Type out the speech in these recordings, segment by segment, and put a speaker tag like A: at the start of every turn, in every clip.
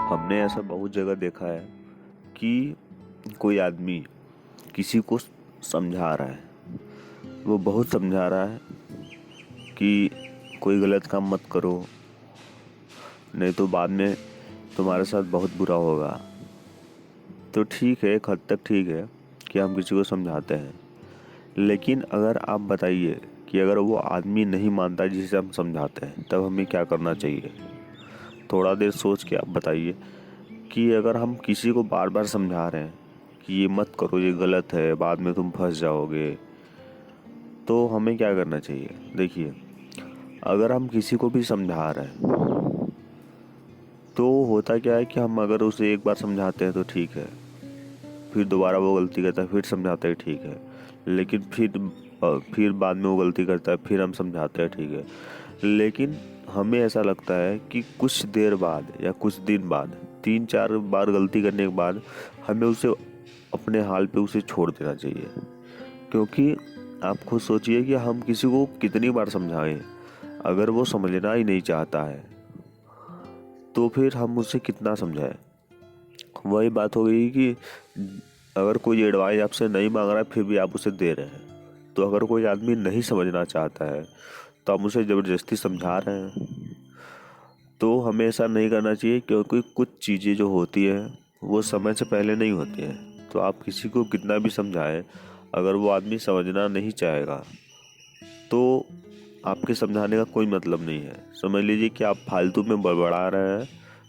A: हमने ऐसा बहुत जगह देखा है कि कोई आदमी किसी को समझा रहा है, वो बहुत समझा रहा है कि कोई गलत काम मत करो, नहीं तो बाद में तुम्हारे साथ बहुत बुरा होगा। तो ठीक है, एक हद तक ठीक है कि हम किसी को समझाते हैं, लेकिन अगर आप बताइए कि अगर वो आदमी नहीं मानता जिसे हम समझाते हैं, तब हमें क्या करना चाहिए? थोड़ा देर सोच के आप बताइए कि अगर हम किसी को बार बार समझा रहे हैं कि ये मत करो, ये गलत है, बाद में तुम फंस जाओगे, तो हमें क्या करना चाहिए? देखिए, अगर हम किसी को भी समझा रहे हैं तो होता क्या है कि हम अगर उसे एक बार समझाते हैं तो ठीक है, फिर दोबारा वो गलती करता है, फिर समझाते हैं ठीक है, लेकिन फिर बाद में वो गलती करता है, फिर हम समझाते हैं ठीक है, लेकिन हमें ऐसा लगता है कि कुछ देर बाद या कुछ दिन बाद, 3-4 बार गलती करने के बाद हमें उसे अपने हाल पे उसे छोड़ देना चाहिए। क्योंकि आप खुद सोचिए कि हम किसी को कितनी बार समझाएं, अगर वो समझना ही नहीं चाहता है तो फिर हम उसे कितना समझाएं। वही बात हो गई कि अगर कोई एडवाइस आपसे नहीं मांग रहा है फिर भी आप उसे दे रहे हैं, तो अगर कोई आदमी नहीं समझना चाहता है तो हम उसे ज़बरदस्ती समझा रहे हैं। तो हमें ऐसा नहीं करना चाहिए, क्योंकि कुछ चीज़ें जो होती है वो समय से पहले नहीं होती हैं। तो आप किसी को कितना भी समझाएं, अगर वो आदमी समझना नहीं चाहेगा तो आपके समझाने का कोई मतलब नहीं है। समझ लीजिए कि आप फालतू में बड़बड़ा रहे हैं,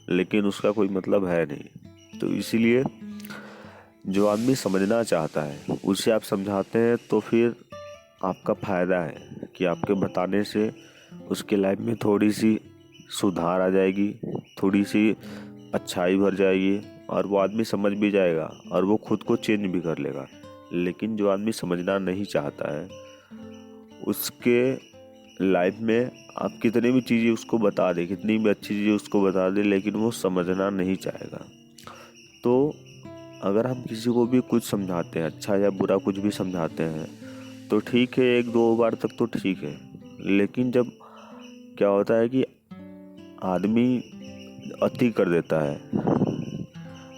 A: लेकिन उसका कोई मतलब है नहीं। तो इसीलिए जो आदमी समझना चाहता है उसे आप समझाते हैं तो फिर आपका फ़ायदा है कि आपके बताने से उसके लाइफ में थोड़ी सी सुधार आ जाएगी, थोड़ी सी अच्छाई भर जाएगी, और वो आदमी समझ भी जाएगा और वो खुद को चेंज भी कर लेगा। लेकिन जो आदमी समझना नहीं चाहता है, उसके लाइफ में आप कितनी भी चीज़ें उसको बता दें, कितनी भी अच्छी चीज़ें उसको बता दें, लेकिन वो समझना नहीं चाहेगा। तो अगर हम किसी को भी कुछ समझाते हैं, अच्छा या बुरा कुछ भी समझाते हैं, तो ठीक है, 1-2 बार तक तो ठीक है। लेकिन जब क्या होता है कि आदमी अति कर देता है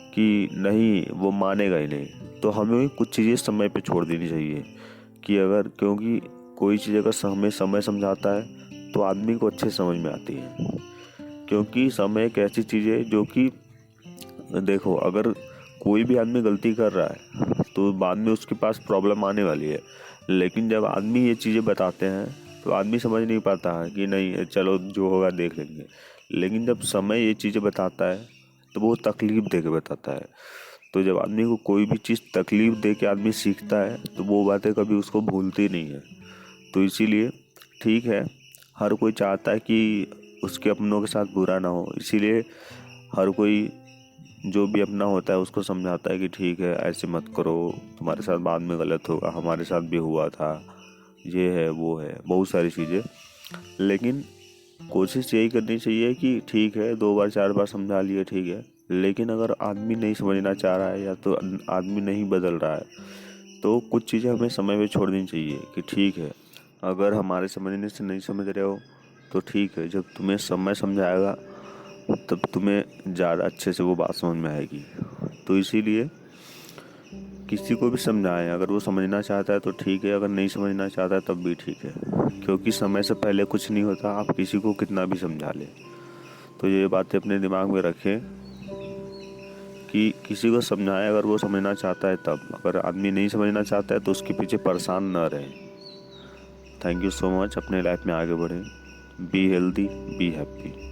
A: कि नहीं, वो मानेगा ही नहीं, तो हमें कुछ चीज़ें समय पे छोड़ देनी चाहिए। कि अगर, क्योंकि कोई चीज़ अगर समय समय समझाता है तो आदमी को अच्छे समझ में आती है। क्योंकि समय एक ऐसी चीज़ है जो कि, देखो, अगर कोई भी आदमी गलती कर रहा है तो बाद में उसके पास प्रॉब्लम आने वाली है, लेकिन जब आदमी ये चीज़ें बताते हैं तो आदमी समझ नहीं पाता है कि नहीं, चलो जो होगा देख लेंगे। लेकिन जब समय ये चीज़ें बताता है तो वो तकलीफ़ दे के बताता है। तो जब आदमी को कोई भी चीज़ तकलीफ़ दे के आदमी सीखता है तो वो बातें कभी उसको भूलती नहीं है। तो इसीलिए ठीक है, हर कोई चाहता है कि उसके अपनों के साथ बुरा ना हो, इसीलिए हर कोई जो भी अपना होता है उसको समझाता है कि ठीक है, ऐसे मत करो, तुम्हारे साथ बाद में गलत होगा, हमारे साथ भी हुआ था, ये है वो है, बहुत सारी चीज़ें। लेकिन कोशिश यही करनी चाहिए कि ठीक है, 2 बार 4 बार समझा लिए ठीक है, लेकिन अगर आदमी नहीं समझना चाह रहा है या तो आदमी नहीं बदल रहा है तो कुछ चीज़ें हमें समय पे छोड़ देनी चाहिए कि ठीक है, अगर हमारे समझने से नहीं समझ रहे हो तो ठीक है, जब तुम्हें समय समझाएगा तब तुम्हें ज़्यादा अच्छे से वो बात समझ में आएगी। तो इसीलिए किसी को भी समझाएं, अगर वो समझना चाहता है तो ठीक है, अगर नहीं समझना चाहता है तब भी ठीक है, क्योंकि समय से पहले कुछ नहीं होता, आप किसी को कितना भी समझा लें। तो ये बातें अपने दिमाग में रखें कि किसी को समझाएं अगर वो समझना चाहता है तब, अगर आदमी नहीं समझना चाहता है तो उसके पीछे परेशान न रहें। Thank you so much. अपने लाइफ में आगे बढ़ें, बी हेल्दी, बी हैप्पी।